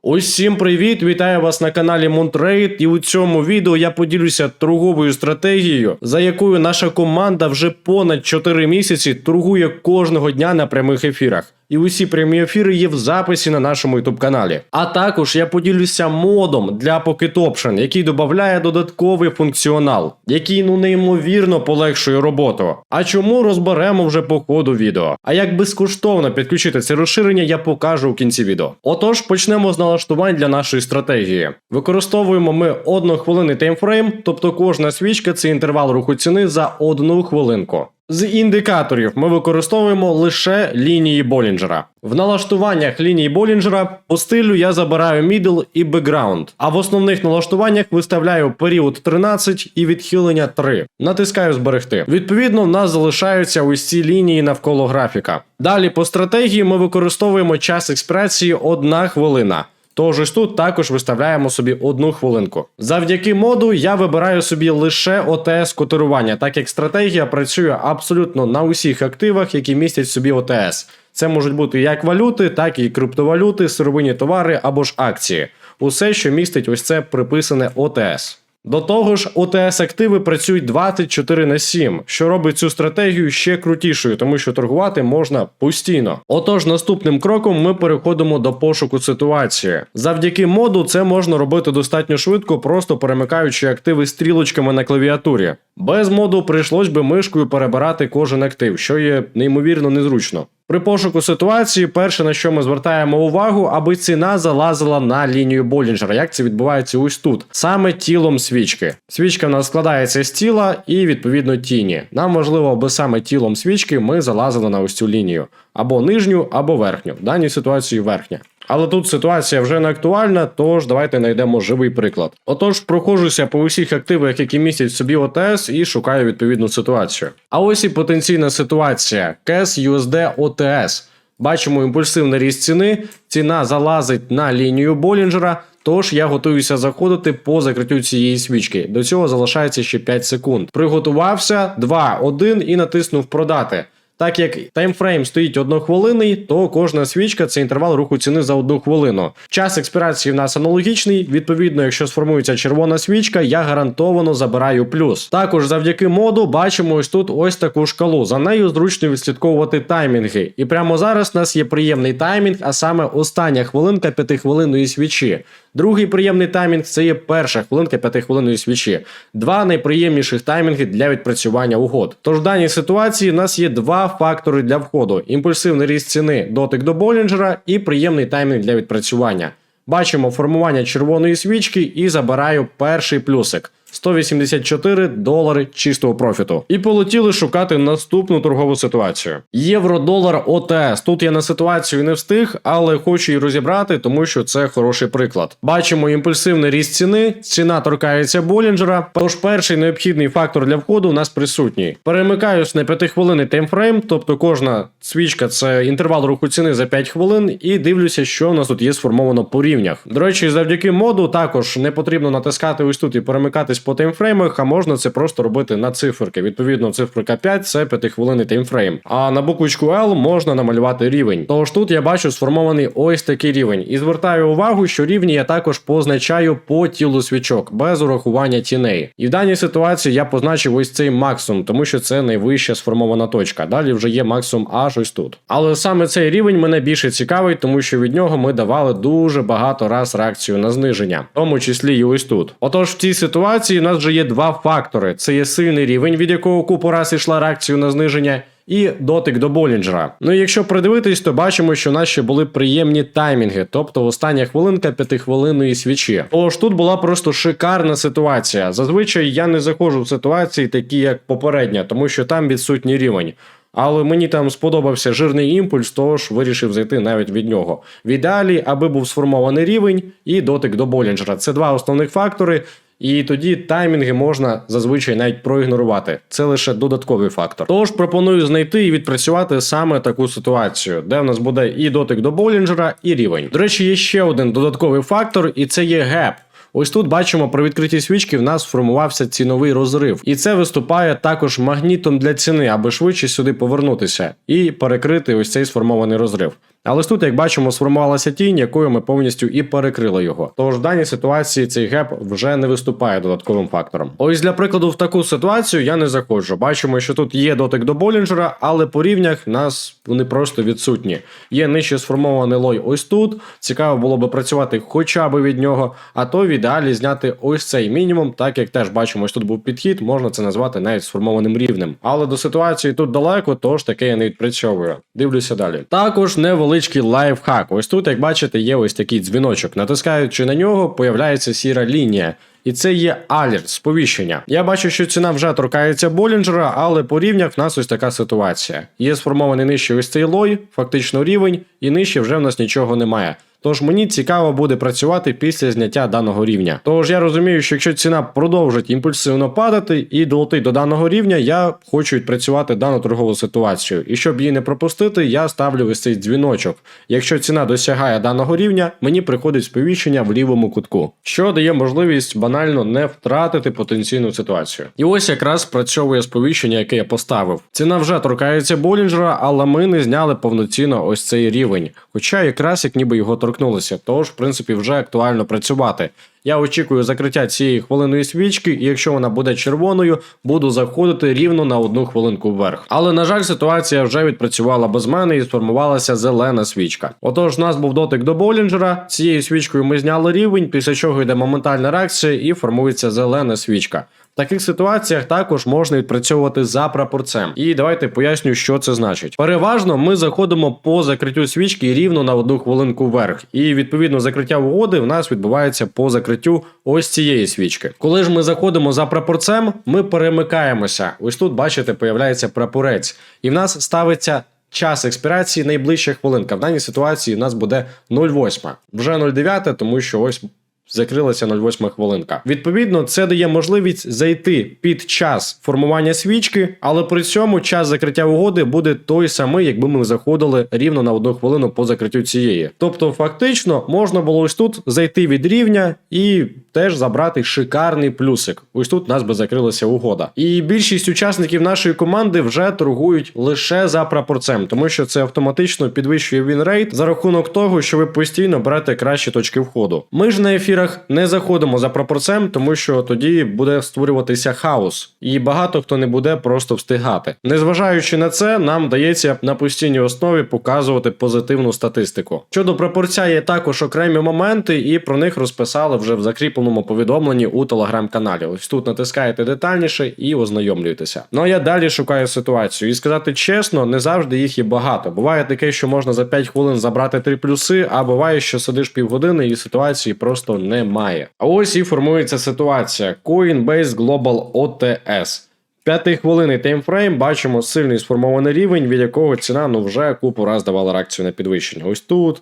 Усім привіт! Вітаю вас на каналі Moontrade, і у цьому відео я поділюся торговою стратегією, за якою наша команда вже понад 4 місяці торгує кожного дня на прямих ефірах. І усі прямі ефіри є в записі на нашому YouTube каналі. А також я поділюся модом для Pocket Option, який додає додатковий функціонал, який неймовірно полегшує роботу. А чому, розберемо вже по ходу відео. А як безкоштовно підключити це розширення, я покажу у кінці відео. Отож, почнемо з налаштувань для нашої стратегії. Використовуємо ми 1 хвилинний таймфрейм, тобто кожна свічка – це інтервал руху ціни за 1 хвилинку. З індикаторів ми використовуємо лише лінії Болінджера. В налаштуваннях лінії Болінджера по стилю я забираю middle і background, а в основних налаштуваннях виставляю період 13 і відхилення 3. Натискаю зберегти. Відповідно, в нас залишаються ось ці лінії навколо графіка. Далі по стратегії ми використовуємо час експірації 1 хвилина. Тож ось тут також виставляємо собі 1 хвилинку. Завдяки моду я вибираю собі лише ОТС-котирування, так як стратегія працює абсолютно на усіх активах, які містять в собі ОТС. Це можуть бути як валюти, так і криптовалюти, сировинні товари або ж акції. Усе, що містить ось це приписане ОТС. До того ж, ОТС-активи працюють 24/7, що робить цю стратегію ще крутішою, тому що торгувати можна постійно. Отож, наступним кроком ми переходимо до пошуку ситуації. Завдяки моду це можна робити достатньо швидко, просто перемикаючи активи стрілочками на клавіатурі. Без моду прийшлось би мишкою перебирати кожен актив, що є неймовірно незручно. При пошуку ситуації перше, на що ми звертаємо увагу, аби ціна залазила на лінію Болінджера. Як це відбувається ось тут? Саме тілом свічки. Свічка в нас складається з тіла і, відповідно, тіні. Нам важливо, аби саме тілом свічки ми залазили на ось цю лінію. Або нижню, або верхню. В даній ситуації верхня. Але тут ситуація вже не актуальна, тож давайте знайдемо живий приклад. Отож, проходжуся по усіх активах, які містять в собі ОТС, і шукаю відповідну ситуацію. А ось і потенційна ситуація. CAS USD OTS. Бачимо імпульсивний ріст ціни, ціна залазить на лінію Болінджера, тож я готуюся заходити по закриттю цієї свічки. До цього залишається ще 5 секунд. Приготувався, 2, 1 і натиснув продати. Так як таймфрейм стоїть 1 хвилинний, то кожна свічка – це інтервал руху ціни за 1 хвилину. Час експірації в нас аналогічний, відповідно, якщо сформується червона свічка, я гарантовано забираю плюс. Також завдяки моду бачимо ось тут ось таку шкалу, за нею зручно відслідковувати таймінги. І прямо зараз у нас є приємний таймінг, а саме остання хвилинка 5-хвилинної свічі. Другий приємний таймінг – це є перша хвилинка 5-хвилинної свічі. 2 найприємніших таймінги для відпрацювання угод. Тож в даній ситуації в нас є 2 фактори для входу. Імпульсивний ріст ціни, дотик до Болінджера і приємний таймінг для відпрацювання. Бачимо формування червоної свічки і забираю перший плюсик. $184 чистого профіту. І полетіли шукати наступну торгову ситуацію. Євро-долар ОТС. Тут я на ситуацію не встиг, але хочу її розібрати, тому що це хороший приклад. Бачимо імпульсивний ріст ціни, ціна торкається Болінджера, тож перший необхідний фактор для входу у нас присутній. Перемикаюсь на 5-хвилинний таймфрейм, тобто кожна свічка – це інтервал руху ціни за 5 хвилин, і дивлюся, що у нас тут є сформовано по рівнях. До речі, завдяки моду також не потрібно натискати ось тут і перемикатись по таймфреймах, а можна це просто робити на циферки. Відповідно, циферка 5 – це 5-хвилинний таймфрейм. А на буквочку L можна намалювати рівень. Тож тут я бачу сформований ось такий рівень. І звертаю увагу, що рівні я також позначаю по тілу свічок, без урахування тіней. І в даній ситуації я позначив ось цей максимум, тому що це найвища сформована точка. Далі вже є максимум аж ось тут. Але саме цей рівень мене більше цікавить, тому що від нього ми давали дуже багато раз реакцію на зниження. В тому числі і ось тут. Отож, в цій ситуації у нас вже є 2 фактори. Це є сильний рівень, від якого купу раз йшла реакцію на зниження, і дотик до Болінджера. Ну і якщо придивитись, то бачимо, що у нас ще були приємні таймінги, тобто остання хвилинка 5-хвилинної свічі. Тож тут була просто шикарна ситуація. Зазвичай я не заходжу в ситуації такі, як попередня, тому що там відсутній рівень. Але мені там сподобався жирний імпульс, тож вирішив зайти навіть від нього. В ідеалі, аби був сформований рівень і дотик до Болінджера. Це 2 основних фактори. І тоді таймінги можна зазвичай навіть проігнорувати. Це лише додатковий фактор. Тож пропоную знайти і відпрацювати саме таку ситуацію, де в нас буде і дотик до Болінджера, і рівень. До речі, є ще один додатковий фактор, і це є геп. Ось тут бачимо, при відкритті свічки в нас сформувався ціновий розрив. І це виступає також магнітом для ціни, аби швидше сюди повернутися і перекрити ось цей сформований розрив. Але тут, як бачимо, сформувалася тінь, якою ми повністю і перекрили його. Тож в даній ситуації цей геп вже не виступає додатковим фактором. Ось для прикладу в таку ситуацію я не заходжу. Бачимо, що тут є дотик до Болінджера, але по рівнях в нас вони просто відсутні. Є нижче сформований лой ось тут. Цікаво було би працювати хоча б від нього, а то в ідеалі зняти ось цей мінімум, так як теж бачимо, ось тут був підхід, можна це назвати навіть сформованим рівнем. Але до ситуації тут далеко, тож таке я не відпрацьовую. Дивлюся далі. Також невеличкий лайфхак. Ось тут, як бачите, є ось такий дзвіночок. Натискаючи на нього, появляється сіра лінія. І це є алерт, сповіщення. Я бачу, що ціна вже торкається Болінджера, але по рівнях в нас ось така ситуація. Є сформований нижче ось цей лой, фактично рівень, і нижче вже в нас нічого немає. Тож мені цікаво буде працювати після зняття даного рівня. Тож я розумію, що якщо ціна продовжить імпульсивно падати і долетить до даного рівня, я хочу відпрацювати дану торгову ситуацію. І щоб її не пропустити, я ставлю ось цей дзвіночок. Якщо ціна досягає даного рівня, мені приходить сповіщення в лівому кутку, що дає можливість банально не втратити потенційну ситуацію. І ось якраз працьовує сповіщення, яке я поставив. Ціна вже торкається Болінджера, але ми не зняли повноцінно ось цей рівень. Хоча якраз як ніби його торкнулися, тож, в принципі, вже актуально працювати. Я очікую закриття цієї хвилинної свічки, і якщо вона буде червоною, буду заходити рівно на 1 хвилинку вверх. Але, на жаль, ситуація вже відпрацювала без мене і сформувалася зелена свічка. Отож, у нас був дотик до Болінджера, цією свічкою ми зняли рівень, після чого йде моментальна реакція і формується зелена свічка. В таких ситуаціях також можна відпрацьовувати за прапорцем. І давайте поясню, що це значить. Переважно ми заходимо по закриттю свічки рівно на 1 хвилинку вверх. І відповідно закриття угоди в нас відбувається по закриттю ось цієї свічки. Коли ж ми заходимо за прапорцем, ми перемикаємося. Ось тут, бачите, появляється прапорець. І в нас ставиться час експірації найближча хвилинка. В даній ситуації в нас буде 0,8. Вже 0,9, тому що ось закрилася 0,8 хвилинка. Відповідно, це дає можливість зайти під час формування свічки, але при цьому час закриття угоди буде той самий, якби ми заходили рівно на 1 хвилину по закриттю цієї. Тобто, фактично, можна було ось тут зайти від рівня і теж забрати шикарний плюсик. Ось тут у нас би закрилася угода. І більшість учасників нашої команди вже торгують лише за прапорцем, тому що це автоматично підвищує вінрейт за рахунок того, що ви постійно берете кращі точки входу. Ми ж на ефірах не заходимо за прапорцем, тому що тоді буде створюватися хаос, і багато хто не буде просто встигати. Незважаючи на це, нам вдається на постійній основі показувати позитивну статистику. Щодо прапорця є також окремі моменти, і про них розписали вже в закріпленому повідомленні у телеграм-каналі. Ось тут натискаєте детальніше і ознайомлюєтеся. Ну а я далі шукаю ситуацію. І сказати чесно, не завжди їх є багато. Буває таке, що можна за 5 хвилин забрати 3 плюси, а буває, що сидиш півгодини і ситуації просто немає. А ось і формується ситуація. Coinbase Global OTS. 5-хвилинний таймфрейм, бачимо сильний сформований рівень, від якого ціна вже купу раз давала реакцію на підвищення. Ось тут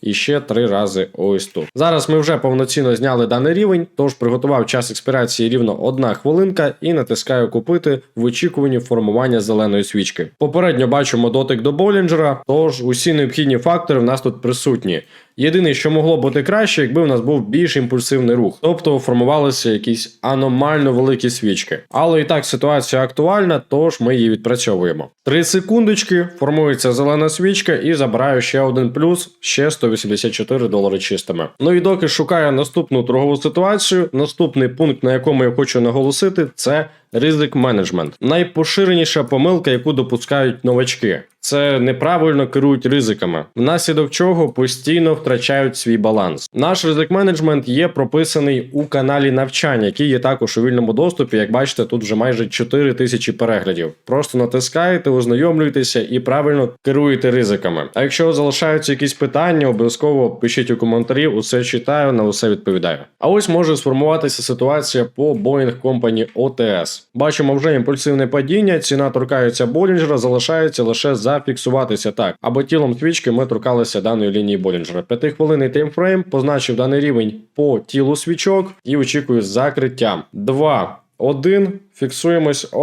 і ще 3 рази ось тут. Зараз ми вже повноцінно зняли даний рівень, тож приготував час експірації рівно 1 хвилинка і натискаю купити в очікуванні формування зеленої свічки. Попередньо бачимо дотик до Болінджера, тож усі необхідні фактори в нас тут присутні. Єдине, що могло бути краще, якби в нас був більш імпульсивний рух, тобто формувалися якісь аномально великі свічки. Але і так ситуація актуальна, тож ми її відпрацьовуємо. 3 секундочки, формується зелена свічка і забираю ще один плюс, ще $184 чистими. Ну і доки шукаю наступну торгову ситуацію, наступний пункт, на якому я хочу наголосити, це ризик менеджмент. Найпоширеніша помилка, яку допускають новачки. Це неправильно керують ризиками, внаслідок чого постійно втрачають свій баланс. Наш ризик менеджмент є прописаний у каналі навчання, який є також у вільному доступі. Як бачите, тут вже майже 4000 переглядів. Просто натискаєте, ознайомлюєтеся і правильно керуєте ризиками. А якщо залишаються якісь питання, обов'язково пишіть у коментарі, усе читаю, на усе відповідаю. А ось може сформуватися ситуація по Boeing Company OTS. Бачимо вже імпульсивне падіння, ціна торкається Болінджера, залишається лише зафіксуватися так, або тілом свічки ми торкалися даної лінії Болінджера. 5-хвилинний таймфрейм позначив даний рівень по тілу свічок і очікую закриття. 2, 1, фіксуємось,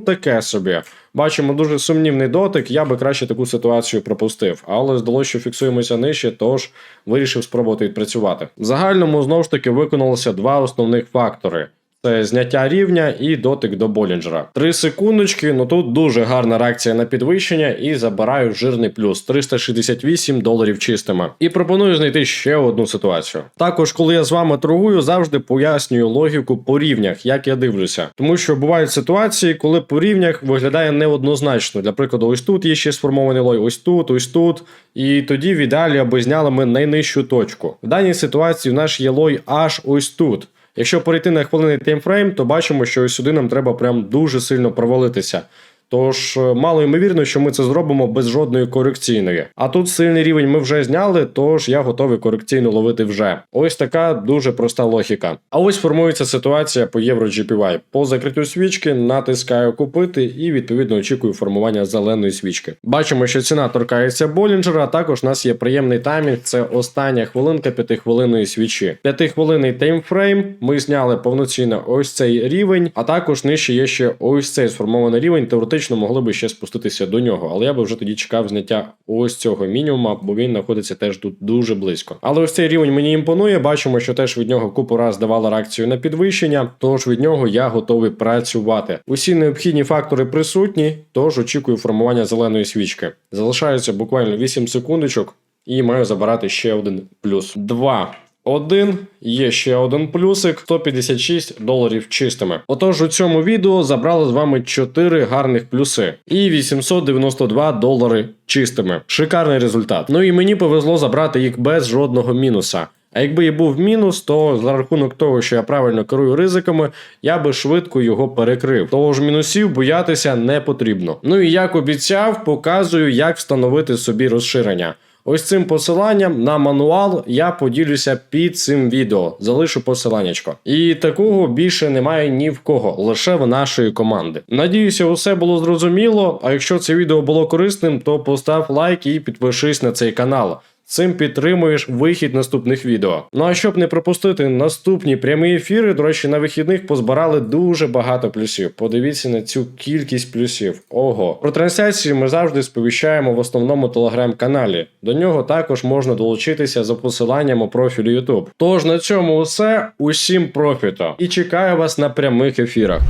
таке собі. Бачимо дуже сумнівний дотик, я би краще таку ситуацію пропустив, але здалося, що фіксуємося нижче, тож вирішив спробувати відпрацювати. В загальному, знову ж таки, виконалося 2 основних фактори. Це зняття рівня і дотик до Болінджера. 3 секундочки, ну тут дуже гарна реакція на підвищення і забираю жирний плюс $368 чистими. І пропоную знайти ще одну ситуацію. Також, коли я з вами торгую, завжди пояснюю логіку по рівнях, як я дивлюся. Тому що бувають ситуації, коли по рівнях виглядає неоднозначно. Для прикладу, ось тут є ще сформований лой, ось тут. І тоді в ідеалі аби зняли ми найнижчу точку. В даній ситуації в нас є лой аж ось тут. Якщо перейти на хвилинний таймфрейм, то бачимо, що ось сюди нам треба прям дуже сильно провалитися. Тож, мало ймовірно, що ми це зробимо без жодної корекційної. А тут сильний рівень ми вже зняли, тож я готовий корекційно ловити вже. Ось така дуже проста логіка. А ось формується ситуація по EuroGPY. По закриттю свічки натискаю купити і відповідно очікую формування зеленої свічки. Бачимо, що ціна торкається Болінджера, а також у нас є приємний таймінг, це остання хвилинка 5-хвилинної свічі. 5-хвилинний таймфрейм, ми зняли повноцінно ось цей рівень, а також нижче є ще ось цей сформований рівень, теоретично могли би ще спуститися до нього, але я би вже тоді чекав зняття ось цього мінімума, бо він знаходиться теж тут дуже близько. Але ось цей рівень мені імпонує, бачимо, що теж від нього купу раз давала реакцію на підвищення, тож від нього я готовий працювати. Усі необхідні фактори присутні, тож очікую формування зеленої свічки. Залишається буквально 8 секундочок і маю забирати ще один плюс. 2. Є ще один плюсик, $156 чистими. Отож, у цьому відео забрали з вами 4 гарних плюси і $892 чистими. Шикарний результат. Ну і мені повезло забрати їх без жодного мінуса. А якби і був мінус, то за рахунок того, що я правильно керую ризиками, я би швидко його перекрив. Того ж мінусів боятися не потрібно. Ну і як обіцяв, показую, як встановити собі розширення. Ось цим посиланням на мануал я поділюся під цим відео. Залишу посиланнячко. І такого більше немає ні в кого, лише в нашої команди. Надіюся, усе було зрозуміло, а якщо це відео було корисним, то постав лайк і підпишись на цей канал. Цим підтримуєш вихід наступних відео. Ну а щоб не пропустити наступні прямі ефіри, до речі, на вихідних позбирали дуже багато плюсів. Подивіться на цю кількість плюсів. Ого. Про трансляції ми завжди сповіщаємо в основному телеграм-каналі. До нього також можна долучитися за посиланням у профілі YouTube. Тож на цьому все. Усім профіту. І чекаю вас на прямих ефірах.